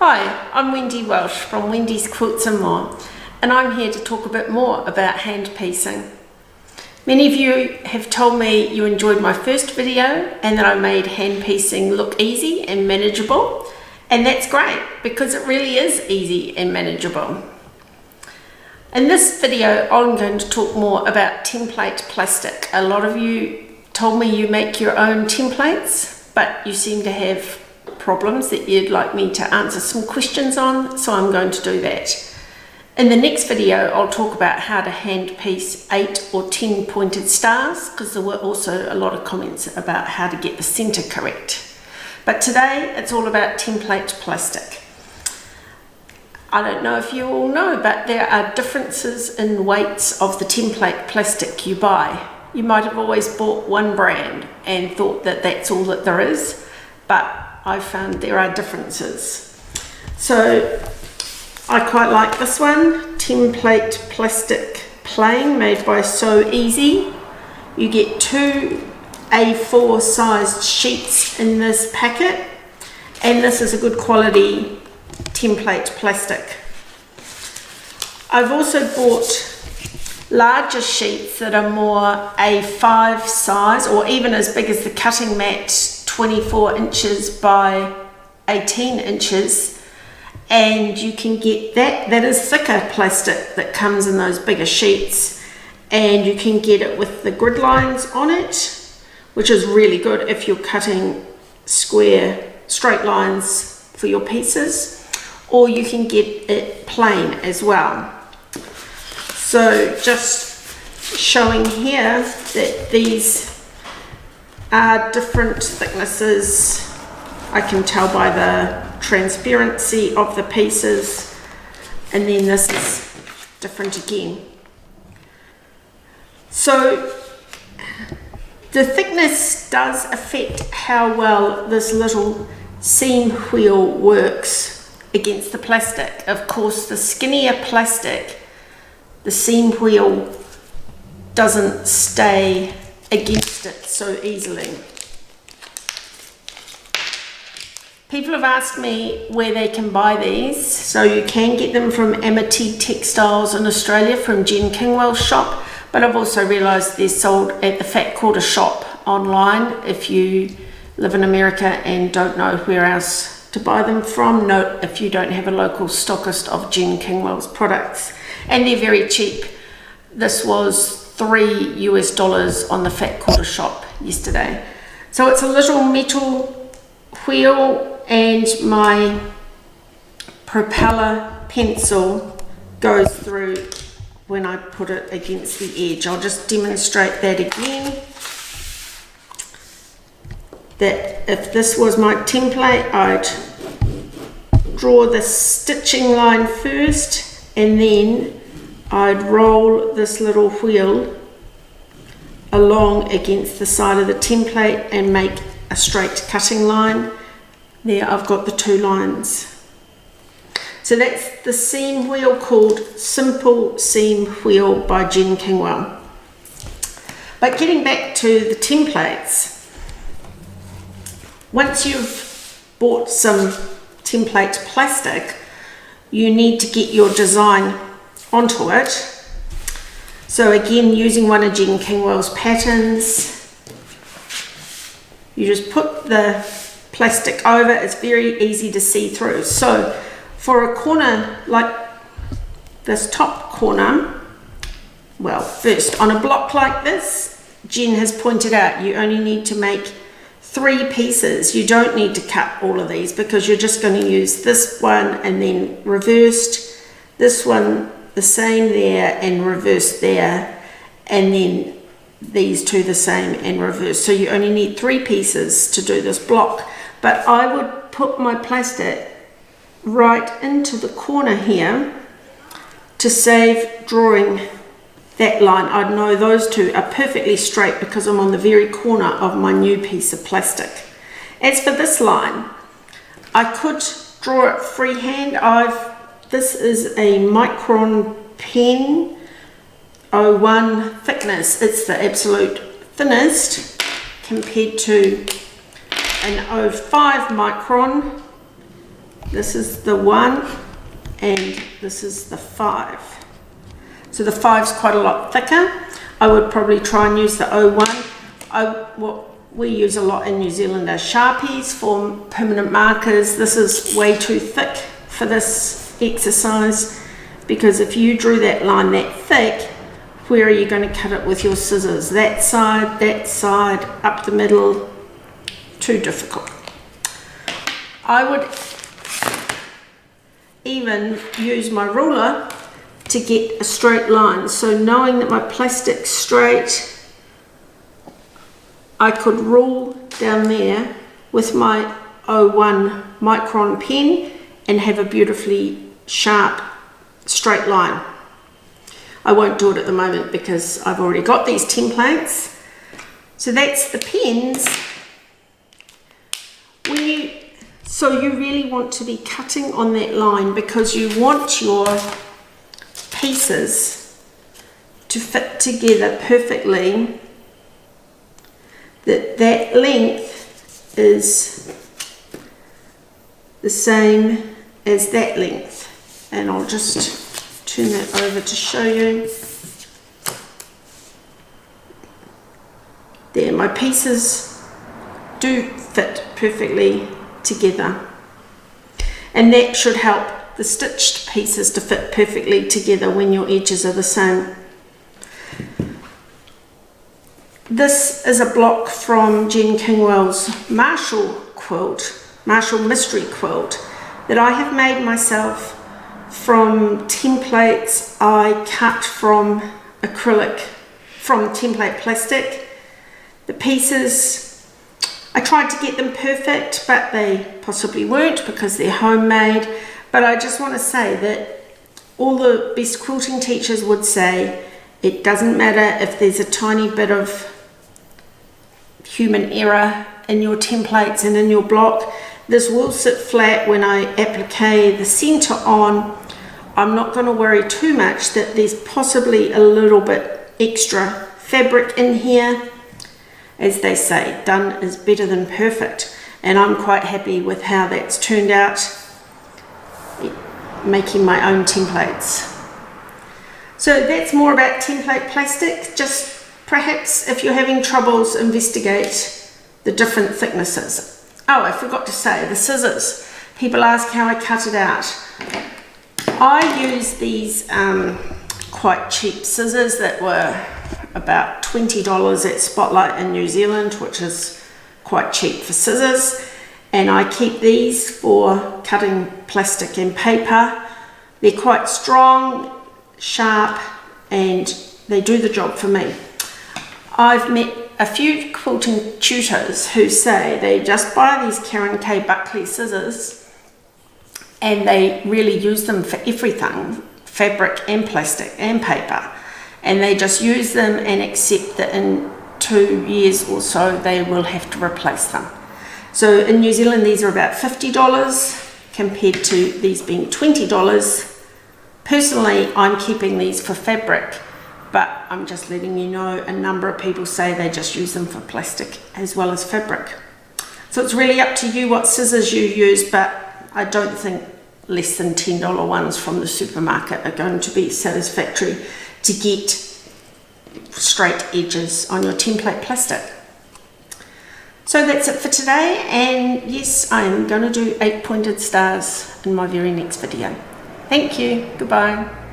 Hi, I'm Wendy Welsh from Wendy's Quilts and More, and I'm here to talk a bit more about hand piecing. Many of you have told me you enjoyed my first video and that I made hand piecing look easy and manageable, and that's great because it really is easy and manageable. In this video, I'm going to talk more about template plastic. A lot of you told me you make your own templates, but you seem to have problems that you'd like me to answer some questions on, so I'm going to do that. In the next video, I'll talk about how to hand piece 8 or 10 pointed stars, because there were also a lot of comments about how to get the center correct. But today, it's all about template plastic. I don't know if you all know, but there are differences in weights of the template plastic you buy. You might have always bought one brand and thought that that's all that there is, but I found there are differences. So I quite like this one, template plastic plain, made by So Easy. You get 2 A4 sized sheets in this packet, and this is a good quality template plastic. I've also bought larger sheets that are more A5 size, or even as big as the cutting mat, 24 inches by 18 inches, and you can get that is thicker plastic that comes in those bigger sheets, and you can get it with the grid lines on it, which is really good if you're cutting straight lines for your pieces, or you can get it plain as well. So just showing here that these are different thicknesses. I can tell by the transparency of the pieces, and then this is different again. So the thickness does affect how well this little seam wheel works against the plastic. Of course, the skinnier plastic, the seam wheel doesn't stay against it so easily. People have asked me where they can buy these. So you can get them from Amity Textiles in Australia, from Jen Kingwell's shop, but I've also realised they're sold at the Fat Quarter shop online if you live in America and don't know where else to buy them from. Note if you don't have a local stockist of Jen Kingwell's products, and they're very cheap. This was $3 US on the Fat Quarter shop yesterday. So it's a little metal wheel, and my propeller pencil goes through when I put it against the edge. I'll just demonstrate that again. That if this was my template, I'd draw the stitching line first, and then I'd roll this little wheel along against the side of the template and make a straight cutting line. There I've got the 2 lines. So that's the seam wheel, called Simple Seam Wheel by Jen Kingwell. But getting back to the templates, once you've bought some template plastic, you need to get your design onto it. So again, using one of Jen Kingwell's patterns, you just put the plastic over. It's very easy to see through. So for a corner like this top corner, well, first on a block like this, Jen has pointed out you only need to make 3 pieces. You don't need to cut all of these because you're just going to use this one and then reversed, this one the same there and reversed there, and then these 2 the same and reversed. So you only need 3 pieces to do this block. But I would put my plastic right into the corner here to save drawing that line. I'd know those 2 are perfectly straight because I'm on the very corner of my new piece of plastic. As for this line, I could draw it freehand. This is a micron pen 01 thickness. It's the absolute thinnest compared to an 05 micron This is the 1 and this is the 5. So the 5's quite a lot thicker. I would probably try and use the 01. What we use a lot in New Zealand are Sharpies for permanent markers. This is way too thick for this exercise, because if you drew that line that thick, where are you going to cut it with your scissors? That side, up the middle, too difficult. I would even use my ruler to get a straight line. So knowing that my plastic's straight, I could rule down there with my 01 micron pen and have a beautifully sharp straight line. I won't do it at the moment because I've already got these templates. So that's the pens. So you really want to be cutting on that line because you want your pieces to fit together perfectly, that length is the same as that length. And I'll just turn that over to show you. There, my pieces do fit perfectly together, and that should help the stitched pieces to fit perfectly together when your edges are the same. This is a block from Jen Kingwell's Marshall Mystery Quilt that I have made myself from templates I cut from acrylic, from template plastic. The pieces, I tried to get them perfect, but they possibly weren't because they're homemade. But I just want to say that all the best quilting teachers would say it doesn't matter if there's a tiny bit of human error in your templates and in your block. This will sit flat when I applique the center on. I'm not going to worry too much that there's possibly a little bit extra fabric in here. As they say, done is better than perfect, and I'm quite happy with how that's turned out, making my own templates. So that's more about template plastic. Just perhaps if you're having troubles, investigate the different thicknesses. Oh, I forgot to say, the scissors. People ask how I cut it out. I use these quite cheap scissors that were about $20 at Spotlight in New Zealand, which is quite cheap for scissors, and I keep these for cutting plastic and paper. They're quite strong, sharp, and they do the job for me. I've met a few quilting tutors who say they just buy these Karen K. Buckley scissors and they really use them for everything, fabric and plastic and paper. And they just use them and accept that in 2 years or so they will have to replace them. So in New Zealand these are about $50 compared to these being $20. Personally, I'm keeping these for fabric, but I'm just letting you know a number of people say they just use them for plastic as well as fabric. So it's really up to you what scissors you use, but I don't think less than $10 ones from the supermarket are going to be satisfactory to get straight edges on your template plastic. So that's it for today, and yes, I'm going to do 8 pointed stars in my very next video. Thank you. Goodbye.